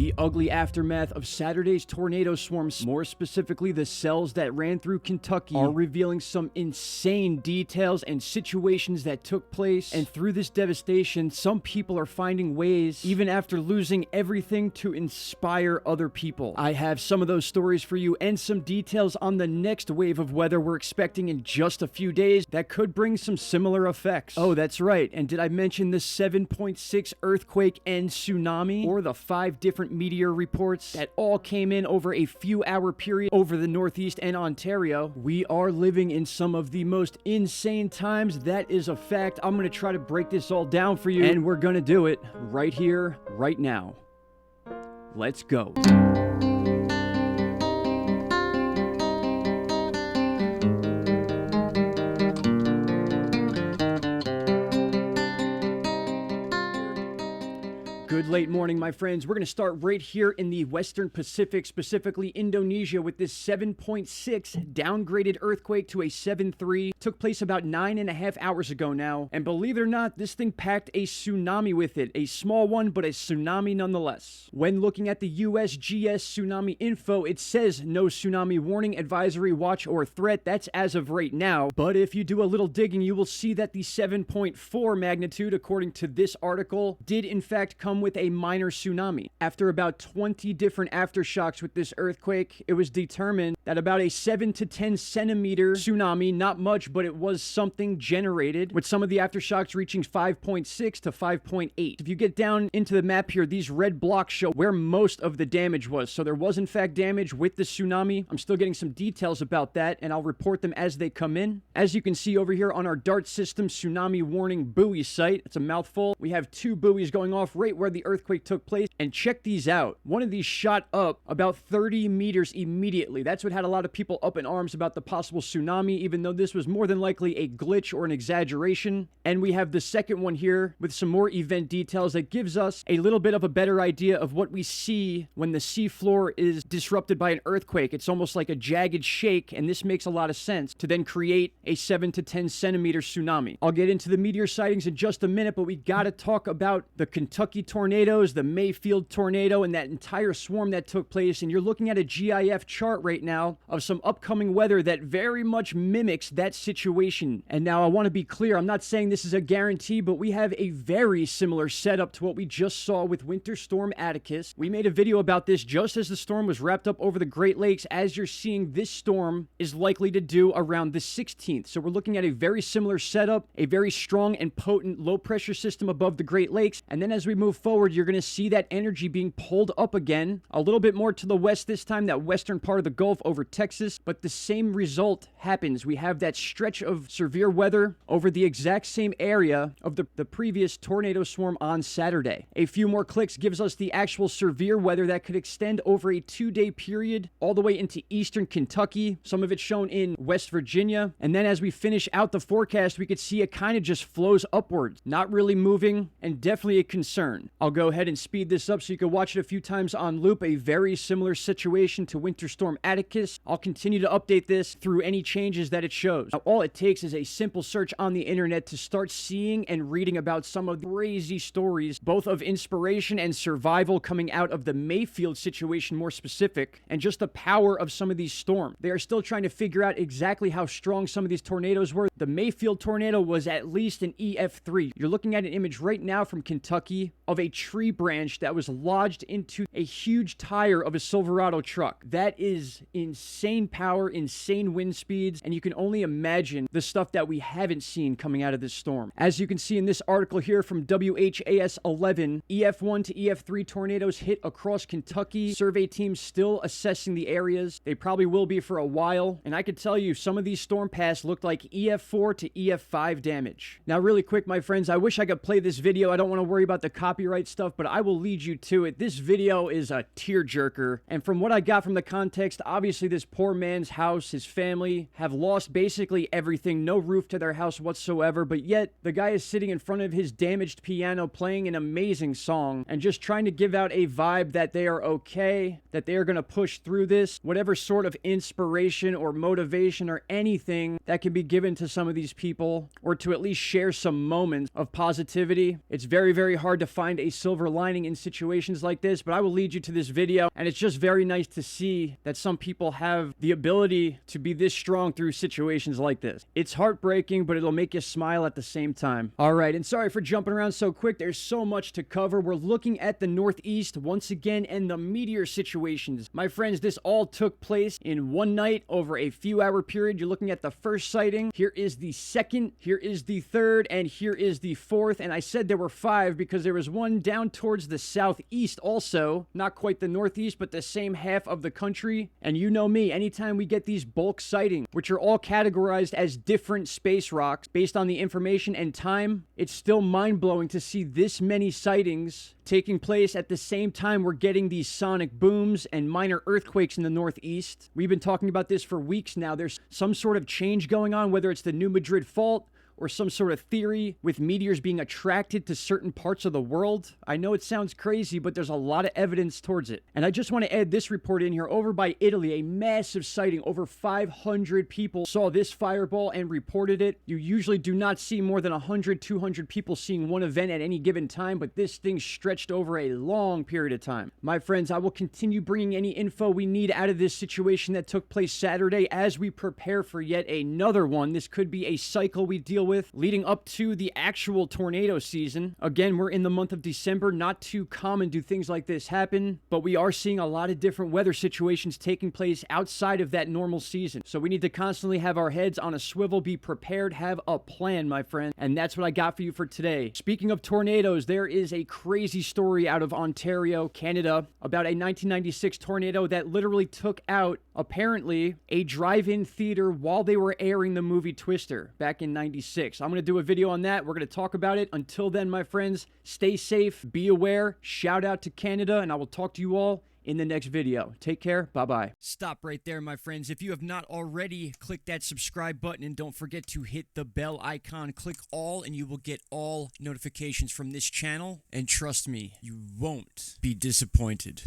The ugly aftermath of Saturday's tornado swarms, more specifically the cells that ran through Kentucky, are revealing some insane details and situations that took place. And through this devastation, some people are finding ways, even after losing everything, to inspire other people. I have some of those stories for you and some details on the next wave of weather we're expecting in just a few days that could bring some similar effects. Oh, that's right. And did I mention the 7.6 earthquake and tsunami, or the 5 different meteor reports that all came in over a few hour period over the Northeast and Ontario? We are living in some of the most insane times. That is a fact. I'm going to try to break this all down for you, and we're going to do it right here, right now. Let's go. Good late morning, my friends. We're going to start right here in the Western Pacific, specifically Indonesia, with this 7.6 downgraded earthquake to a 7.3. Took place about 9.5 hours ago now. And believe it or not, this thing packed a tsunami with it. A small one, but a tsunami nonetheless. When looking at the USGS tsunami info, it says no tsunami warning, advisory, watch, or threat. That's as of right now. But if you do a little digging, you will see that the 7.4 magnitude, according to this article, did in fact come with a minor tsunami. After about 20 different aftershocks with this earthquake, it was determined that about a 7 to 10 centimeter tsunami, not much, but it was something, generated, with some of the aftershocks reaching 5.6 to 5.8. If you get down into the map here, these red blocks show where most of the damage was. So there was in fact damage with the tsunami. I'm still getting some details about that, and I'll report them as they come in. As you can see over here on our DART system tsunami warning buoy site, it's a mouthful. We have 2 buoys going off right where the earthquake took place, and check these out. One of these shot up about 30 meters immediately. That's what had a lot of people up in arms about the possible tsunami, even though this was more than likely a glitch or an exaggeration. And we have the second one here with some more event details that gives us a little bit of a better idea of what we see when the seafloor is disrupted by an earthquake. It's almost like a jagged shake, and this makes a lot of sense to then create a 7 to 10 centimeter tsunami. I'll get into the meteor sightings in just a minute, but we gotta talk about the Kentucky tornadoes, the MAYFIELD tornado, and that entire swarm that took place. And you're looking at a GIF chart right now of some upcoming weather that very much mimics that situation. And now I want to be clear, I'm not saying this is a guarantee, but we have a very similar setup to what we just saw with Winter Storm Atticus. We made a video about this just as the storm was wrapped up over the Great Lakes, as you're seeing this storm is likely to do around the 16th. So we're looking at a very similar setup, a very strong and potent low pressure system above the Great Lakes. And then as we move forward, you're going to see that energy being pulled up again, a little bit more to the west this time, that western part of the Gulf over Texas, but the same result happens. We have that stretch of severe weather over the exact same area of the previous tornado swarm on Saturday. A few more clicks gives us the actual severe weather that could extend over a 2-day period all the way into eastern Kentucky, some of it shown in West Virginia. And then as we finish out the forecast, we could see it kind of just flows upwards, not really moving, and definitely a concern. I'll go ahead and speed this up so you can watch it a few times on loop. A very similar situation to Winter Storm Atticus. I'll continue to update this through any changes that it shows. Now, all it takes is a simple search on the internet to start seeing and reading about some of the crazy stories, both of inspiration and survival, coming out of the MAYFIELD situation more specific, and just the power of some of these storms. They are still trying to figure out exactly how strong some of these tornadoes were. The MAYFIELD tornado was at least an EF3. You're looking at an image right now from Kentucky of a tree branch that was lodged into a huge tire of a Silverado truck. That is insane power, insane wind speeds, and you can only imagine the stuff that we haven't seen coming out of this storm. As you can see in this article here from WHAS 11, EF1 to EF3 tornadoes hit across Kentucky. Survey teams still assessing the areas. They probably will be for a while, and I could tell you some of these storm paths looked like EF4 to EF5 damage. Now really quick, my friends, I wish I could play this video. I don't want to worry about the copyright stuff, but I will lead you to it. This video is a tearjerker, and from what I got from the context, obviously this poor man's house, his family have lost basically everything, no roof to their house whatsoever, but yet the guy is sitting in front of his damaged piano playing an amazing song and just trying to give out a vibe that they are okay, that they are going to push through this. Whatever sort of inspiration or motivation or anything that can be given to some of these people, or to at least share some moments of positivity. It's very, very hard to find a a silver lining in situations like this, but I will lead you to this video, and it's just very nice to see that some people have the ability to be this strong through situations like this. It's heartbreaking, but it'll make you smile at the same time. All right, and sorry for jumping around so quick. There's so much to cover. We're looking at the Northeast once again and the meteor situations. My friends, this all took place in one night over a few hour period. You're looking at the first sighting. Here is the second, here is the third, and here is the fourth. And I said there were 5 because there was one down towards the southeast also. Not quite the Northeast, but the same half of the country. And you know me, anytime we get these bulk sightings, which are all categorized as different space rocks based on the information and time, it's still mind-blowing to see this many sightings taking place at the same time we're getting these sonic booms and minor earthquakes in the Northeast. We've been talking about this for weeks now. There's some sort of change going on, whether it's the New Madrid Fault or some sort of theory with meteors being attracted to certain parts of the world. I know it sounds crazy, but there's a lot of evidence towards it. And I just want to add this report in here. Over by Italy, a massive sighting. Over 500 people saw this fireball and reported it. You usually do not see more than 100, 200 people seeing one event at any given time, but this thing stretched over a long period of time. My friends, I will continue bringing any info we need out of this situation that took place Saturday as we prepare for yet another one. This could be a cycle we deal with leading up to the actual tornado season. Again, we're in the month of December. Not too common do things like this happen, but we are seeing a lot of different weather situations taking place outside of that normal season. So we need to constantly have our heads on a swivel, be prepared, have a plan, my friend. And that's what I got for you for today. Speaking of tornadoes, there is a crazy story out of Ontario, Canada, about a 1996 tornado that literally took out, apparently, a drive-in theater while they were airing the movie Twister back in 96. I'm going to do a video on that. We're going to talk about it. Until then, my friends, stay safe, be aware, shout out to Canada, and I will talk to you all in the next video. Take care. Bye-bye. Stop right there, my friends. If you have not already, click that subscribe button and don't forget to hit the bell icon. Click all and you will get all notifications from this channel. And trust me, you won't be disappointed.